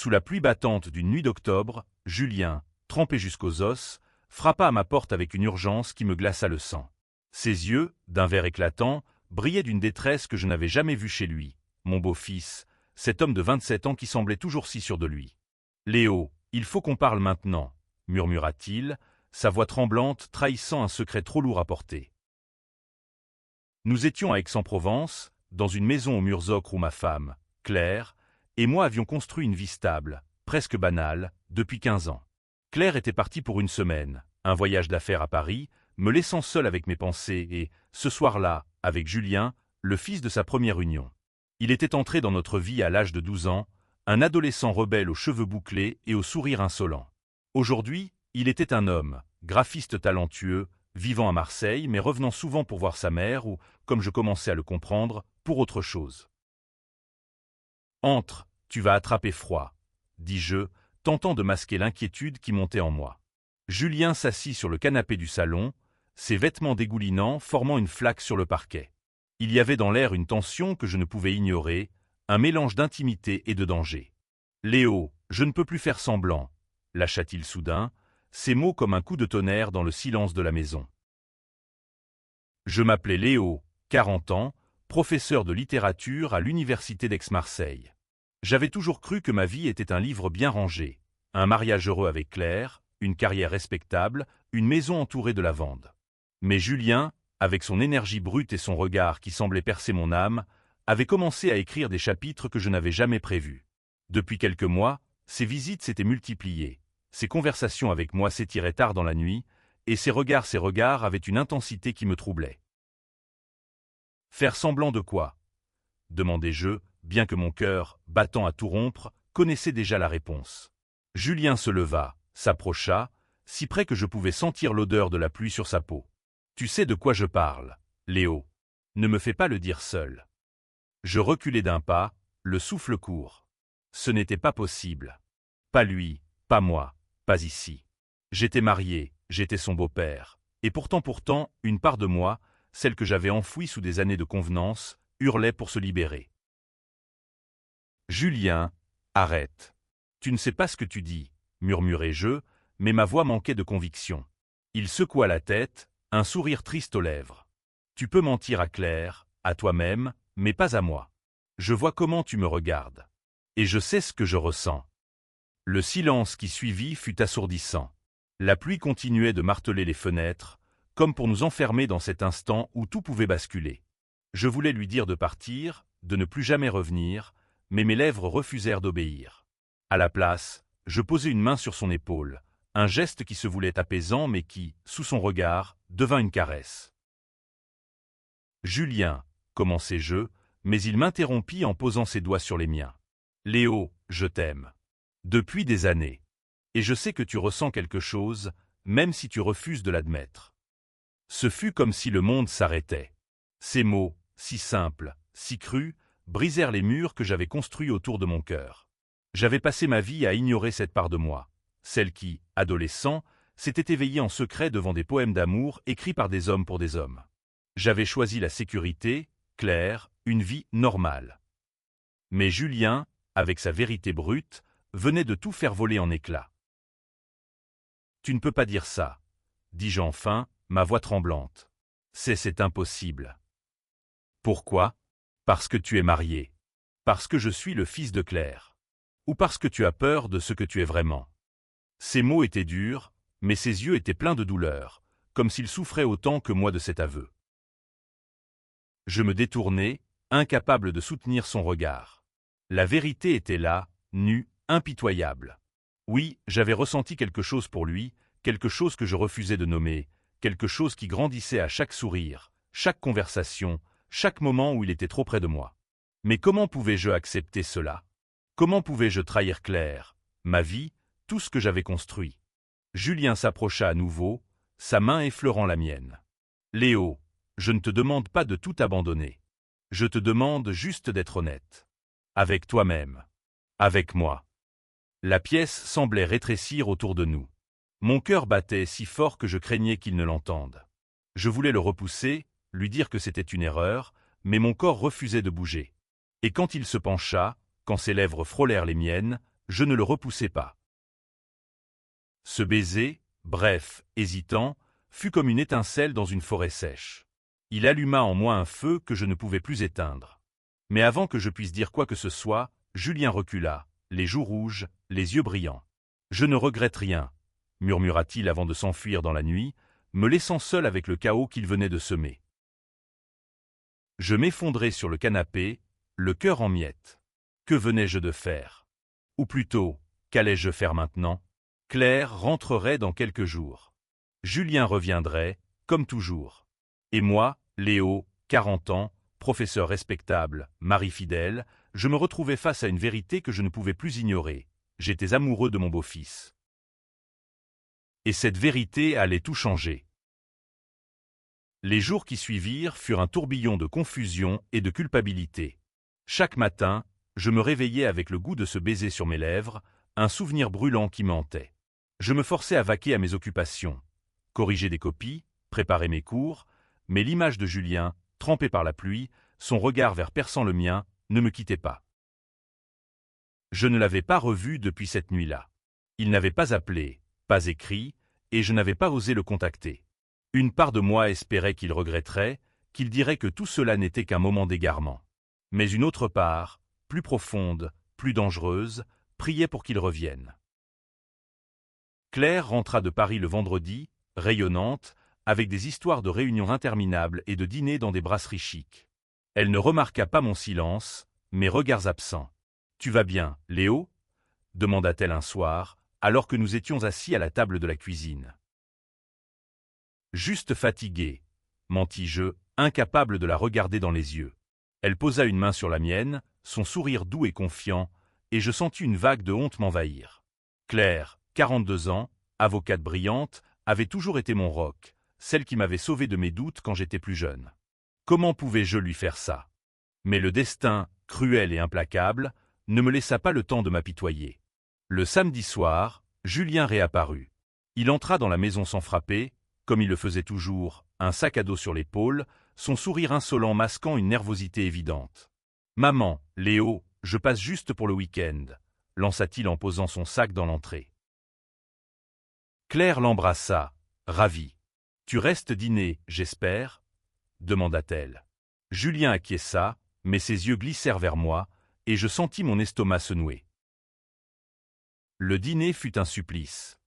Sous la pluie battante d'une nuit d'octobre, Julien, trempé jusqu'aux os, frappa à ma porte avec une urgence qui me glaça le sang. Ses yeux, d'un vert éclatant, brillaient d'une détresse que je n'avais jamais vue chez lui. Mon beau-fils, cet homme de 27 ans qui semblait toujours si sûr de lui. « Léo, il faut qu'on parle maintenant », murmura-t-il, sa voix tremblante trahissant un secret trop lourd à porter. Nous étions à Aix-en-Provence, dans une maison aux murs ocre où ma femme, Claire, et moi avions construit une vie stable, presque banale, depuis 15 ans. Claire était partie pour une semaine, un voyage d'affaires à Paris, me laissant seul avec mes pensées et, ce soir-là, avec Julien, le fils de sa première union. Il était entré dans notre vie à l'âge de 12 ans, un adolescent rebelle aux cheveux bouclés et au sourire insolent. Aujourd'hui, il était un homme, graphiste talentueux, vivant à Marseille mais revenant souvent pour voir sa mère ou, comme je commençais à le comprendre, pour autre chose. « Entre, tu vas attraper froid », dis-je, tentant de masquer l'inquiétude qui montait en moi. Julien s'assit sur le canapé du salon, ses vêtements dégoulinants formant une flaque sur le parquet. Il y avait dans l'air une tension que je ne pouvais ignorer, un mélange d'intimité et de danger. « Léo, je ne peux plus faire semblant », lâcha-t-il soudain, ces mots comme un coup de tonnerre dans le silence de la maison. Je m'appelais Léo, 40 ans, professeur de littérature à l'université d'Aix-Marseille. J'avais toujours cru que ma vie était un livre bien rangé, un mariage heureux avec Claire, une carrière respectable, une maison entourée de lavande. Mais Julien, avec son énergie brute et son regard qui semblait percer mon âme, avait commencé à écrire des chapitres que je n'avais jamais prévus. Depuis quelques mois, ses visites s'étaient multipliées, ses conversations avec moi s'étiraient tard dans la nuit, et ses regards avaient une intensité qui me troublait. « Faire semblant de quoi » demandai-je, bien que mon cœur, battant à tout rompre, connaissait déjà la réponse. Julien se leva, s'approcha, si près que je pouvais sentir l'odeur de la pluie sur sa peau. « Tu sais de quoi je parle, Léo. Ne me fais pas le dire seul. » Je reculai d'un pas, le souffle court. Ce n'était pas possible. Pas lui, pas moi, pas ici. J'étais marié, j'étais son beau-père, et pourtant, une part de moi, celle que j'avais enfouie sous des années de convenance, hurlait pour se libérer. « Julien, arrête. Tu ne sais pas ce que tu dis, » murmurai-je, mais ma voix manquait de conviction. Il secoua la tête, un sourire triste aux lèvres. « Tu peux mentir à Claire, à toi-même, mais pas à moi. Je vois comment tu me regardes. Et je sais ce que je ressens. » Le silence qui suivit fut assourdissant. La pluie continuait de marteler les fenêtres, comme pour nous enfermer dans cet instant où tout pouvait basculer. Je voulais lui dire de partir, de ne plus jamais revenir, mais mes lèvres refusèrent d'obéir. À la place, je posai une main sur son épaule, un geste qui se voulait apaisant mais qui, sous son regard, devint une caresse. « Julien » commençai-je, mais il m'interrompit en posant ses doigts sur les miens. « Léo, je t'aime. Depuis des années. Et je sais que tu ressens quelque chose, même si tu refuses de l'admettre. » Ce fut comme si le monde s'arrêtait. Ces mots, si simples, si crus, brisèrent les murs que j'avais construits autour de mon cœur. J'avais passé ma vie à ignorer cette part de moi, celle qui, adolescent, s'était éveillée en secret devant des poèmes d'amour écrits par des hommes pour des hommes. J'avais choisi la sécurité, Claire, une vie normale. Mais Julien, avec sa vérité brute, venait de tout faire voler en éclats. « Tu ne peux pas dire ça, » dis-je enfin, ma voix tremblante. « C'est impossible. » « Pourquoi ? Parce que tu es marié. Parce que je suis le fils de Claire. Ou parce que tu as peur de ce que tu es vraiment. » Ces mots étaient durs, mais ses yeux étaient pleins de douleur, comme s'il souffrait autant que moi de cet aveu. Je me détournai, incapable de soutenir son regard. La vérité était là, nue, impitoyable. Oui, j'avais ressenti quelque chose pour lui, quelque chose que je refusais de nommer, quelque chose qui grandissait à chaque sourire, chaque conversation, chaque moment où il était trop près de moi. Mais comment pouvais-je accepter cela? Comment pouvais-je trahir Claire, ma vie, tout ce que j'avais construit? Julien s'approcha à nouveau, sa main effleurant la mienne. « Léo, je ne te demande pas de tout abandonner. Je te demande juste d'être honnête. Avec toi-même. Avec moi. » La pièce semblait rétrécir autour de nous. Mon cœur battait si fort que je craignais qu'il ne l'entende. Je voulais le repousser, lui dire que c'était une erreur, mais mon corps refusait de bouger. Et quand il se pencha, quand ses lèvres frôlèrent les miennes, je ne le repoussai pas. Ce baiser, bref, hésitant, fut comme une étincelle dans une forêt sèche. Il alluma en moi un feu que je ne pouvais plus éteindre. Mais avant que je puisse dire quoi que ce soit, Julien recula, les joues rouges, les yeux brillants. « Je ne regrette rien », murmura-t-il avant de s'enfuir dans la nuit, me laissant seul avec le chaos qu'il venait de semer. Je m'effondrai sur le canapé, le cœur en miettes. Que venais-je de faire? Ou plutôt, qu'allais-je faire maintenant? Claire rentrerait dans quelques jours. Julien reviendrait, comme toujours. Et moi, Léo, 40 ans, professeur respectable, mari fidèle, je me retrouvais face à une vérité que je ne pouvais plus ignorer. J'étais amoureux de mon beau-fils. Et cette vérité allait tout changer. Les jours qui suivirent furent un tourbillon de confusion et de culpabilité. Chaque matin, je me réveillais avec le goût de ce baiser sur mes lèvres, un souvenir brûlant qui me hantait. Je me forçais à vaquer à mes occupations, corriger des copies, préparer mes cours, mais l'image de Julien, trempé par la pluie, son regard vert perçant le mien, ne me quittait pas. Je ne l'avais pas revu depuis cette nuit-là. Il n'avait pas appelé, pas écrit, et je n'avais pas osé le contacter. Une part de moi espérait qu'il regretterait, qu'il dirait que tout cela n'était qu'un moment d'égarement. Mais une autre part, plus profonde, plus dangereuse, priait pour qu'il revienne. Claire rentra de Paris le vendredi, rayonnante, avec des histoires de réunions interminables et de dîners dans des brasseries chics. Elle ne remarqua pas mon silence, mes regards absents. « Tu vas bien, Léo ?» demanda-t-elle un soir, alors que nous étions assis à la table de la cuisine. « Juste fatigué, » mentis-je, incapable de la regarder dans les yeux. Elle posa une main sur la mienne, son sourire doux et confiant, et je sentis une vague de honte m'envahir. Claire, 42 ans, avocate brillante, avait toujours été mon roc, celle qui m'avait sauvé de mes doutes quand j'étais plus jeune. Comment pouvais-je lui faire ça? Mais le destin, cruel et implacable, ne me laissa pas le temps de m'apitoyer. Le samedi soir, Julien réapparut. Il entra dans la maison sans frapper, comme il le faisait toujours, un sac à dos sur l'épaule, son sourire insolent masquant une nervosité évidente. « Maman, Léo, je passe juste pour le week-end », lança-t-il en posant son sac dans l'entrée. Claire l'embrassa, ravie. « Tu restes dîner, j'espère ?» demanda-t-elle. Julien acquiesça, mais ses yeux glissèrent vers moi, et je sentis mon estomac se nouer. Le dîner fut un supplice.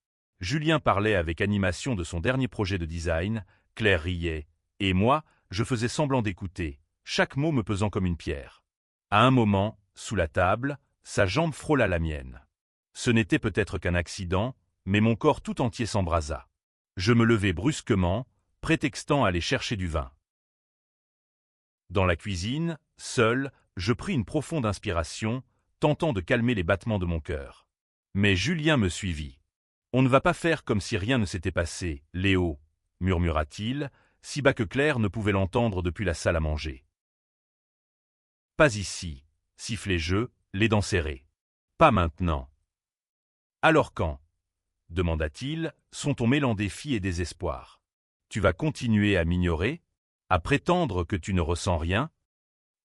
Julien parlait avec animation de son dernier projet de design, Claire riait, et moi, je faisais semblant d'écouter, chaque mot me pesant comme une pierre. À un moment, sous la table, sa jambe frôla la mienne. Ce n'était peut-être qu'un accident, mais mon corps tout entier s'embrasa. Je me levai brusquement, prétextant aller chercher du vin. Dans la cuisine, seul, je pris une profonde inspiration, tentant de calmer les battements de mon cœur. Mais Julien me suivit. « On ne va pas faire comme si rien ne s'était passé, Léo », murmura-t-il, si bas que Claire ne pouvait l'entendre depuis la salle à manger. « Pas ici », sifflai-je, les dents serrées. « Pas maintenant. »« Alors quand ?» demanda-t-il, son ton mêlant défi et désespoir. « Tu vas continuer à m'ignorer? À prétendre que tu ne ressens rien ?»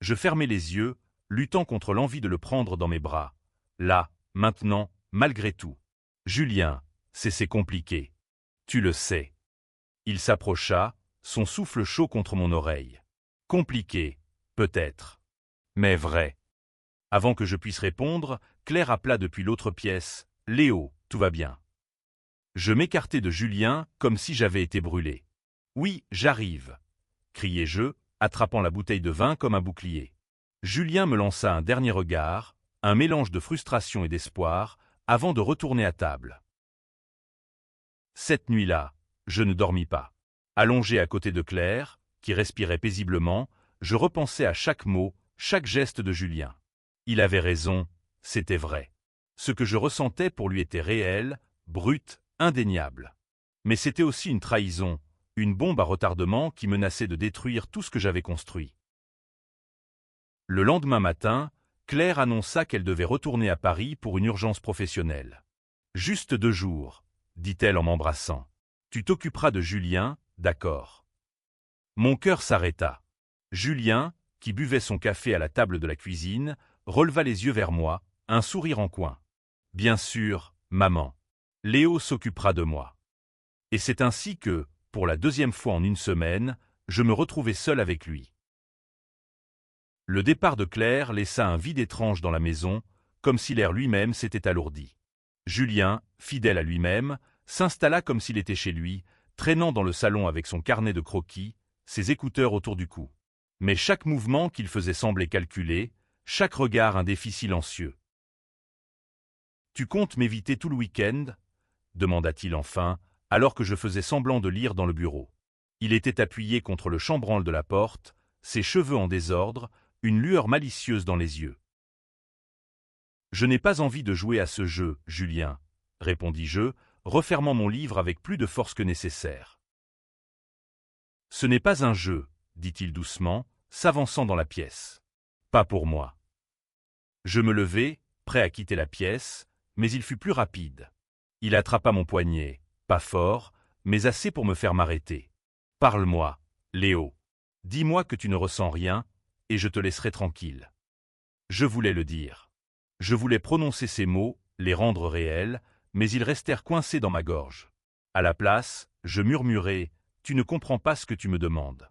Je fermai les yeux, luttant contre l'envie de le prendre dans mes bras. Là, maintenant, malgré tout. « Julien, c'est compliqué. Tu le sais. » Il s'approcha, son souffle chaud contre mon oreille. « Compliqué, peut-être. Mais vrai. » Avant que je puisse répondre, Claire appela depuis l'autre pièce. « Léo, tout va bien. » Je m'écartai de Julien comme si j'avais été brûlé. « Oui, j'arrive » criai-je, attrapant la bouteille de vin comme un bouclier. Julien me lança un dernier regard, un mélange de frustration et d'espoir, avant de retourner à table. Cette nuit-là, je ne dormis pas. Allongé à côté de Claire, qui respirait paisiblement, je repensais à chaque mot, chaque geste de Julien. Il avait raison, c'était vrai. Ce que je ressentais pour lui était réel, brut, indéniable. Mais c'était aussi une trahison, une bombe à retardement qui menaçait de détruire tout ce que j'avais construit. Le lendemain matin, Claire annonça qu'elle devait retourner à Paris pour une urgence professionnelle. « Juste 2 jours, » dit-elle en m'embrassant. « Tu t'occuperas de Julien, d'accord. » Mon cœur s'arrêta. Julien, qui buvait son café à la table de la cuisine, releva les yeux vers moi, un sourire en coin. « Bien sûr, maman. Léo s'occupera de moi. Et c'est ainsi que, pour la deuxième fois en une semaine, je me retrouvai seul avec lui. Le départ de Claire laissa un vide étrange dans la maison, comme si l'air lui-même s'était alourdi. Julien, fidèle à lui-même, s'installa comme s'il était chez lui, traînant dans le salon avec son carnet de croquis, ses écouteurs autour du cou. Mais chaque mouvement qu'il faisait semblait calculé, chaque regard un défi silencieux. « Tu comptes m'éviter tout le week-end » demanda-t-il enfin, alors que je faisais semblant de lire dans le bureau. Il était appuyé contre le chambranle de la porte, ses cheveux en désordre, une lueur malicieuse dans les yeux. « Je n'ai pas envie de jouer à ce jeu, Julien, » répondis-je, refermant mon livre avec plus de force que nécessaire. « Ce n'est pas un jeu, » dit-il doucement, s'avançant dans la pièce. « Pas pour moi. » Je me levai, prêt à quitter la pièce, mais il fut plus rapide. Il attrapa mon poignet, pas fort, mais assez pour me faire m'arrêter. « Parle-moi, Léo. Dis-moi que tu ne ressens rien, et je te laisserai tranquille. » Je voulais le dire. Je voulais prononcer ces mots, les rendre réels, mais ils restèrent coincés dans ma gorge. À la place, je murmurai « Tu ne comprends pas ce que tu me demandes. »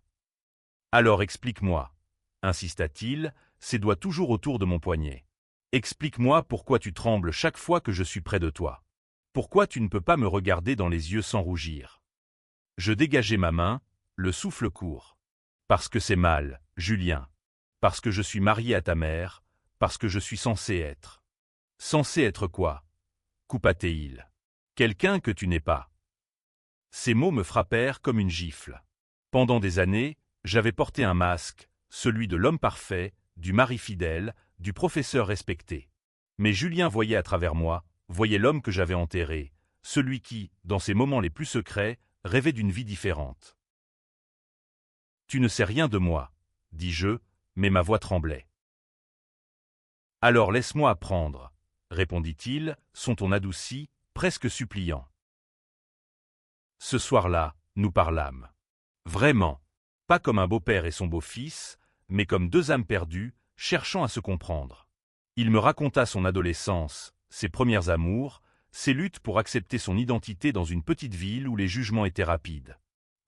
« Alors explique-moi, » insista-t-il, ses doigts toujours autour de mon poignet. « Explique-moi pourquoi tu trembles chaque fois que je suis près de toi. Pourquoi tu ne peux pas me regarder dans les yeux sans rougir. » Je dégageai ma main, le souffle court. « Parce que c'est mal, Julien. Parce que je suis marié à ta mère, parce que je suis censé être. » « Censé être quoi » coupa-t-il. « Quelqu'un que tu n'es pas. » Ces mots me frappèrent comme une gifle. Pendant des années, j'avais porté un masque, celui de l'homme parfait, du mari fidèle, du professeur respecté. Mais Julien voyait à travers moi, voyait l'homme que j'avais enterré, celui qui, dans ses moments les plus secrets, rêvait d'une vie différente. « Tu ne sais rien de moi, » dis-je, mais ma voix tremblait. « Alors laisse-moi apprendre, » répondit-il, son ton adouci, presque suppliant. Ce soir-là, nous parlâmes. Vraiment. Pas comme un beau-père et son beau-fils, mais comme deux âmes perdues, cherchant à se comprendre. Il me raconta son adolescence, ses premiers amours, ses luttes pour accepter son identité dans une petite ville où les jugements étaient rapides.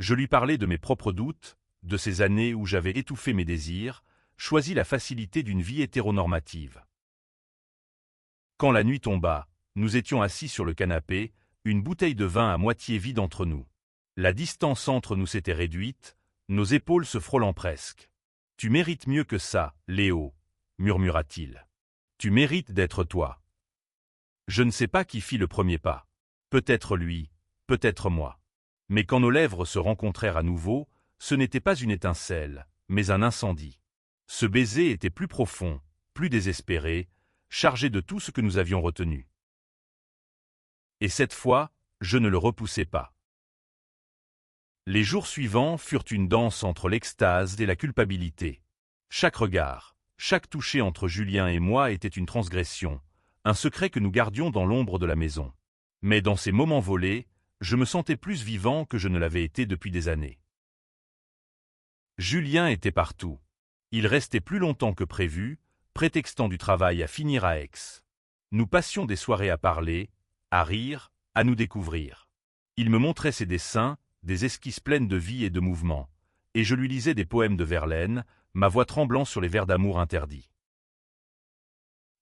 Je lui parlai de mes propres doutes, de ces années où j'avais étouffé mes désirs, choisi la facilité d'une vie hétéronormative. Quand la nuit tomba, nous étions assis sur le canapé, une bouteille de vin à moitié vide entre nous. La distance entre nous s'était réduite, nos épaules se frôlant presque. « Tu mérites mieux que ça, Léo, » murmura-t-il. « Tu mérites d'être toi. » Je ne sais pas qui fit le premier pas. Peut-être lui, peut-être moi. Mais quand nos lèvres se rencontrèrent à nouveau, ce n'était pas une étincelle, mais un incendie. Ce baiser était plus profond, plus désespéré, chargé de tout ce que nous avions retenu. Et cette fois, je ne le repoussai pas. Les jours suivants furent une danse entre l'extase et la culpabilité. Chaque regard, chaque toucher entre Julien et moi était une transgression, un secret que nous gardions dans l'ombre de la maison. Mais dans ces moments volés, je me sentais plus vivant que je ne l'avais été depuis des années. Julien était partout. Il restait plus longtemps que prévu, prétextant du travail à finir à Aix. Nous passions des soirées à parler, à rire, à nous découvrir. Il me montrait ses dessins, des esquisses pleines de vie et de mouvement, et je lui lisais des poèmes de Verlaine, ma voix tremblant sur les vers d'amour interdits.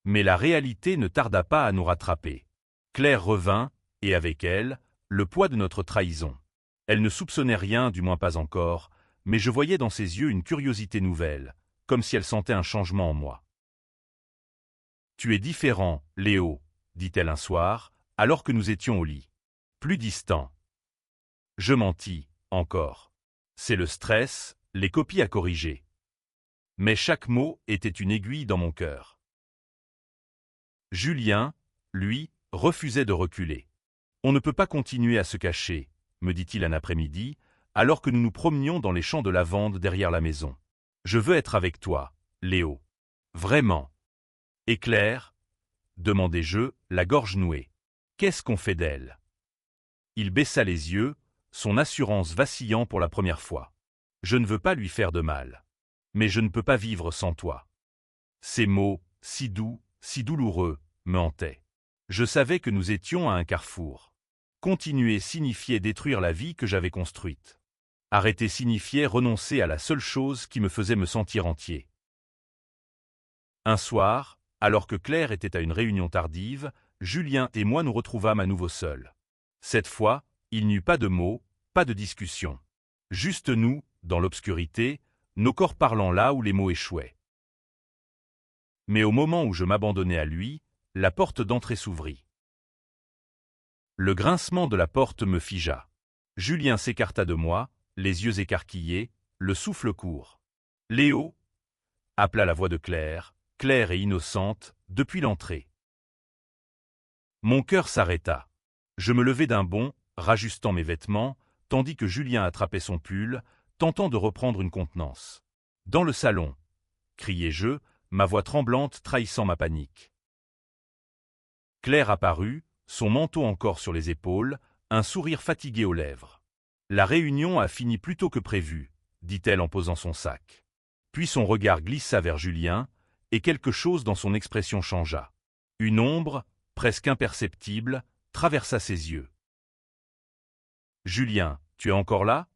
Mais la réalité ne tarda pas à nous rattraper. Claire revint, et avec elle, le poids de notre trahison. Elle ne soupçonnait rien, du moins pas encore, mais je voyais dans ses yeux une curiosité nouvelle, comme si elle sentait un changement en moi. « Tu es différent, Léo, » dit-elle un soir, alors que nous étions au lit. Plus distants. Je mentis, encore. C'est le stress, les copies à corriger. Mais chaque mot était une aiguille dans mon cœur. Julien, lui, refusait de reculer. « On ne peut pas continuer à se cacher, » me dit-il un après-midi, alors que nous nous promenions dans les champs de lavande derrière la maison. « Je veux être avec toi, Léo. Vraiment. » « Et Claire ?» demandai-je, la gorge nouée. « Qu'est-ce qu'on fait d'elle ?» Il baissa les yeux, son assurance vacillant pour la première fois. « Je ne veux pas lui faire de mal. Mais je ne peux pas vivre sans toi. » Ces mots, si doux, si douloureux, me hantaient. Je savais que nous étions à un carrefour. Continuer signifiait détruire la vie que j'avais construite. Arrêter signifiait renoncer à la seule chose qui me faisait me sentir entier. Un soir, alors que Claire était à une réunion tardive, Julien et moi nous retrouvâmes à nouveau seuls. Cette fois, il n'y eut pas de mots, pas de discussion. Juste nous, dans l'obscurité, nos corps parlant là où les mots échouaient. Mais au moment où je m'abandonnais à lui, la porte d'entrée s'ouvrit. Le grincement de la porte me figea. Julien s'écarta de moi, les yeux écarquillés, le souffle court. « Léo !» appela la voix de Claire, claire et innocente, depuis l'entrée. Mon cœur s'arrêta. Je me levai d'un bond, rajustant mes vêtements, tandis que Julien attrapait son pull, tentant de reprendre une contenance. « Dans le salon !» criai-je, ma voix tremblante trahissant ma panique. Claire apparut, son manteau encore sur les épaules, un sourire fatigué aux lèvres. « La réunion a fini plus tôt que prévu, » dit-elle en posant son sac. Puis son regard glissa vers Julien, et quelque chose dans son expression changea. Une ombre, presque imperceptible, traversa ses yeux. « Julien, tu es encore là ?»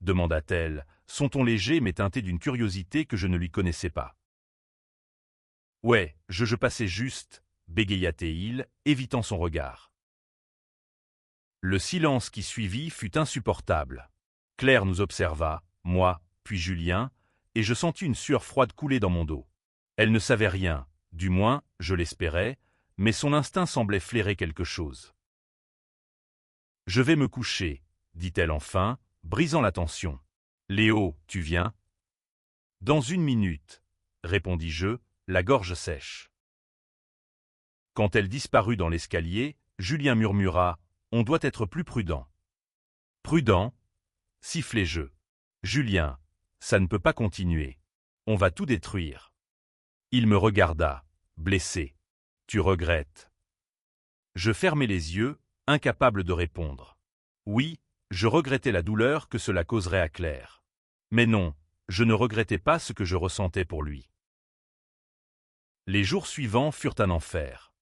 demanda-t-elle, son ton léger mais teinté d'une curiosité que je ne lui connaissais pas. « Ouais, je passais juste, » bégaya-t-il, évitant son regard. Le silence qui suivit fut insupportable. Claire nous observa, moi, puis Julien, et je sentis une sueur froide couler dans mon dos. Elle ne savait rien, du moins, je l'espérais, mais son instinct semblait flairer quelque chose. « Je vais me coucher, » dit-elle enfin, brisant la tension. « Léo, tu viens ?»« Dans 1 minute, » répondis-je, la gorge sèche. Quand elle disparut dans l'escalier, Julien murmura « On doit être plus prudent. »« Prudent ?» sifflai-je. « Julien, ça ne peut pas continuer. On va tout détruire. » Il me regarda, blessé. « Tu regrettes ?» Je fermai les yeux, incapable de répondre. Oui, je regrettais la douleur que cela causerait à Claire. Mais non, je ne regrettais pas ce que je ressentais pour lui. Les jours suivants furent un enfer.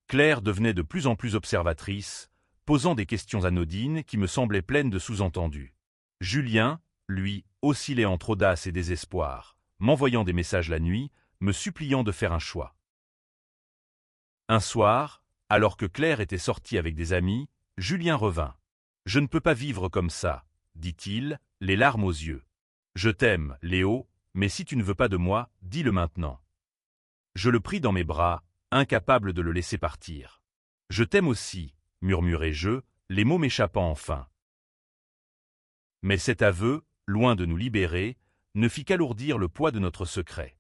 Claire devenait de plus en plus observatrice, posant des questions anodines qui me semblaient pleines de sous-entendus. Julien, lui, oscillait entre audace et désespoir, m'envoyant des messages la nuit, me suppliant de faire un choix. Un soir, alors que Claire était sortie avec des amis, Julien revint. « Je ne peux pas vivre comme ça, » dit-il, les larmes aux yeux. « Je t'aime, Léo, mais si tu ne veux pas de moi, dis-le maintenant. » Je le pris dans mes bras, incapable de le laisser partir. « Je t'aime aussi, » murmurai-je, les mots m'échappant enfin. Mais cet aveu, loin de nous libérer, ne fit qu'alourdir le poids de notre secret.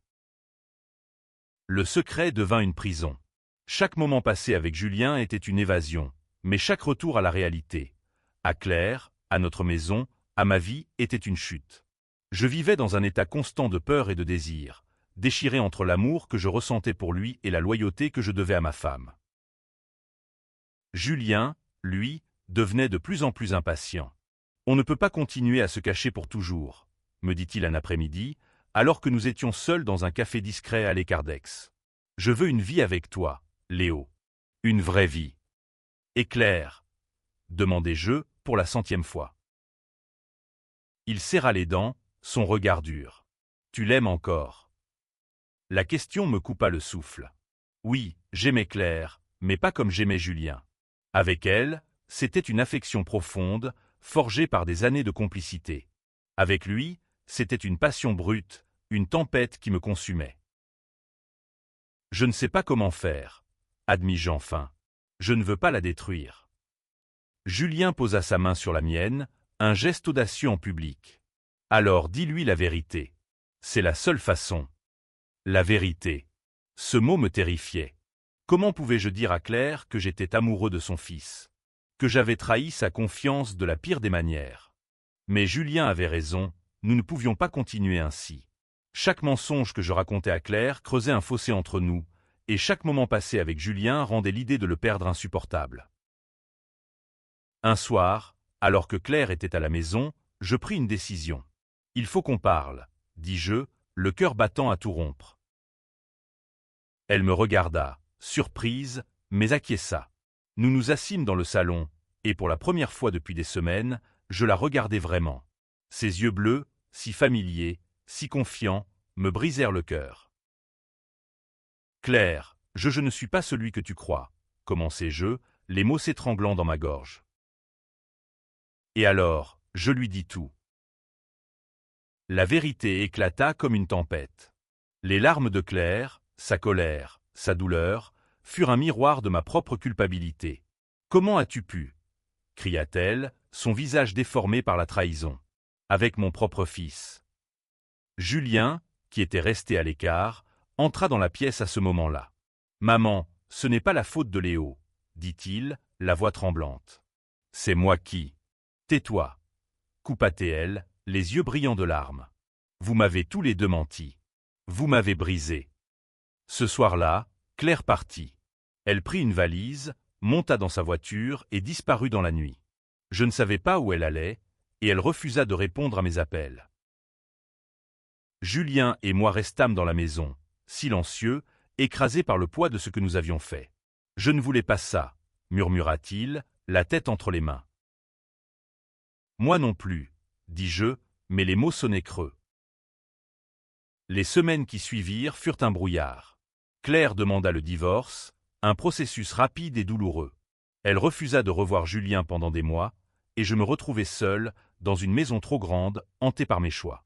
Le secret devint une prison. Chaque moment passé avec Julien était une évasion, mais chaque retour à la réalité, à Claire, à notre maison, à ma vie, était une chute. Je vivais dans un état constant de peur et de désir, déchiré entre l'amour que je ressentais pour lui et la loyauté que je devais à ma femme. Julien, lui, devenait de plus en plus impatient. « On ne peut pas continuer à se cacher pour toujours, » me dit-il un après-midi, alors que nous étions seuls dans un café discret à l'écart d'Aix. « Je veux une vie avec toi, Léo. Une vraie vie. »« Et Claire ?» demandai-je pour la 100e fois. Il serra les dents, son regard dur. « Tu l'aimes encore ?» La question me coupa le souffle. Oui, j'aimais Claire, mais pas comme j'aimais Julien. Avec elle, c'était une affection profonde, forgée par des années de complicité. Avec lui, c'était une passion brute, une tempête qui me consumait. Je ne sais pas comment faire, admis-je enfin. Je ne veux pas la détruire. Julien posa sa main sur la mienne, un geste audacieux en public. Alors dis-lui la vérité. C'est la seule façon. La vérité. Ce mot me terrifiait. Comment pouvais-je dire à Claire que j'étais amoureux de son fils, que j'avais trahi sa confiance de la pire des manières? Mais Julien avait raison, nous ne pouvions pas continuer ainsi. Chaque mensonge que je racontais à Claire creusait un fossé entre nous, et chaque moment passé avec Julien rendait l'idée de le perdre insupportable. Un soir, alors que Claire était à la maison, je pris une décision. « Il faut qu'on parle », dis-je, le cœur battant à tout rompre. Elle me regarda, surprise, mais acquiesça. Nous nous assîmes dans le salon, et pour la première fois depuis des semaines, je la regardais vraiment. Ses yeux bleus, si familiers, si confiants, me brisèrent le cœur. « Claire, je ne suis pas celui que tu crois, » commençai-je, les mots s'étranglant dans ma gorge. Et alors, je lui dis tout. La vérité éclata comme une tempête. Les larmes de Claire, sa colère, sa douleur, furent un miroir de ma propre culpabilité. « Comment as-tu pu » cria-t-elle, son visage déformé par la trahison. « Avec mon propre fils. » Julien, qui était resté à l'écart, entra dans la pièce à ce moment-là. « Maman, ce n'est pas la faute de Léo, » dit-il, la voix tremblante. « C'est moi qui. »« Tais-toi, » coupa-t-elle, les yeux brillants de larmes. « Vous m'avez tous les deux menti. Vous m'avez brisé. » Ce soir-là, Claire partit. Elle prit une valise, monta dans sa voiture et disparut dans la nuit. Je ne savais pas où elle allait, et elle refusa de répondre à mes appels. Julien et moi restâmes dans la maison, silencieux, écrasés par le poids de ce que nous avions fait. « Je ne voulais pas ça, » murmura-t-il, la tête entre les mains. « Moi non plus, » dis-je, mais les mots sonnaient creux. Les semaines qui suivirent furent un brouillard. Claire demanda le divorce, un processus rapide et douloureux. Elle refusa de revoir Julien pendant des mois, et je me retrouvai seul, dans une maison trop grande, hanté par mes choix.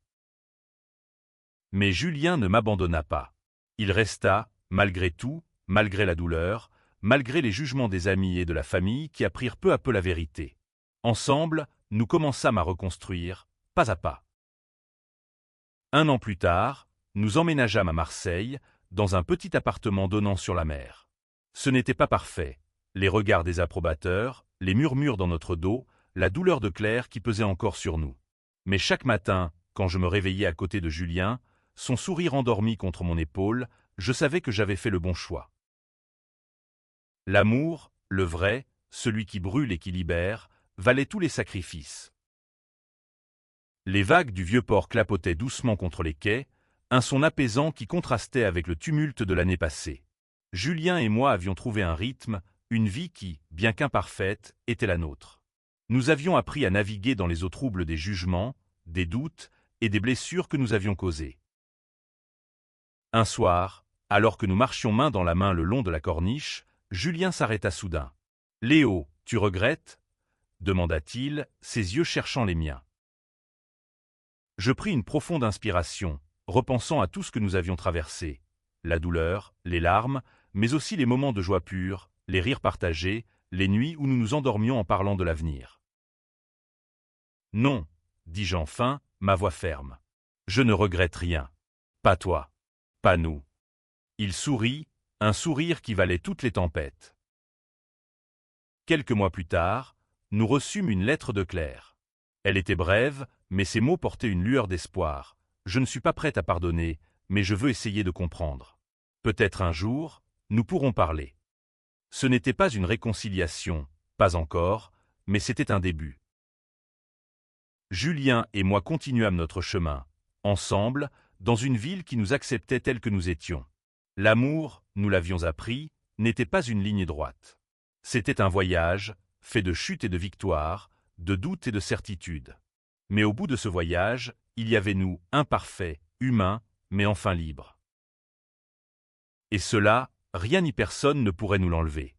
Mais Julien ne m'abandonna pas. Il resta, malgré tout, malgré la douleur, malgré les jugements des amis et de la famille qui apprirent peu à peu la vérité. Ensemble, nous commençâmes à reconstruire, pas à pas. 1 an plus tard, nous emménageâmes à Marseille, dans un petit appartement donnant sur la mer. Ce n'était pas parfait. Les regards des approbateurs, les murmures dans notre dos, la douleur de Claire qui pesait encore sur nous. Mais chaque matin, quand je me réveillais à côté de Julien, son sourire endormi contre mon épaule, je savais que j'avais fait le bon choix. L'amour, le vrai, celui qui brûle et qui libère, valait tous les sacrifices. Les vagues du vieux port clapotaient doucement contre les quais, un son apaisant qui contrastait avec le tumulte de l'année passée. Julien et moi avions trouvé un rythme, une vie qui, bien qu'imparfaite, était la nôtre. Nous avions appris à naviguer dans les eaux troubles des jugements, des doutes et des blessures que nous avions causées. Un soir, alors que nous marchions main dans la main le long de la corniche, Julien s'arrêta soudain. « Léo, tu regrettes ?» demanda-t-il, ses yeux cherchant les miens. Je pris une profonde inspiration, repensant à tout ce que nous avions traversé, la douleur, les larmes, mais aussi les moments de joie pure, les rires partagés, les nuits où nous nous endormions en parlant de l'avenir. « Non, » dis-je enfin, ma voix ferme. « Je ne regrette rien. Pas toi. Pas nous. » Il sourit, un sourire qui valait toutes les tempêtes. Quelques mois plus tard, nous reçûmes une lettre de Claire. Elle était brève, mais ses mots portaient une lueur d'espoir. « Je ne suis pas prête à pardonner, mais je veux essayer de comprendre. Peut-être un jour, nous pourrons parler. » Ce n'était pas une réconciliation, pas encore, mais c'était un début. Julien et moi continuâmes notre chemin, ensemble, dans une ville qui nous acceptait tels que nous étions. L'amour, nous l'avions appris, n'était pas une ligne droite. C'était un voyage, fait de chutes et de victoires, de doutes et de certitudes. Mais au bout de ce voyage, il y avait nous, imparfaits, humains, mais enfin libres. Et cela, rien ni personne ne pourrait nous l'enlever.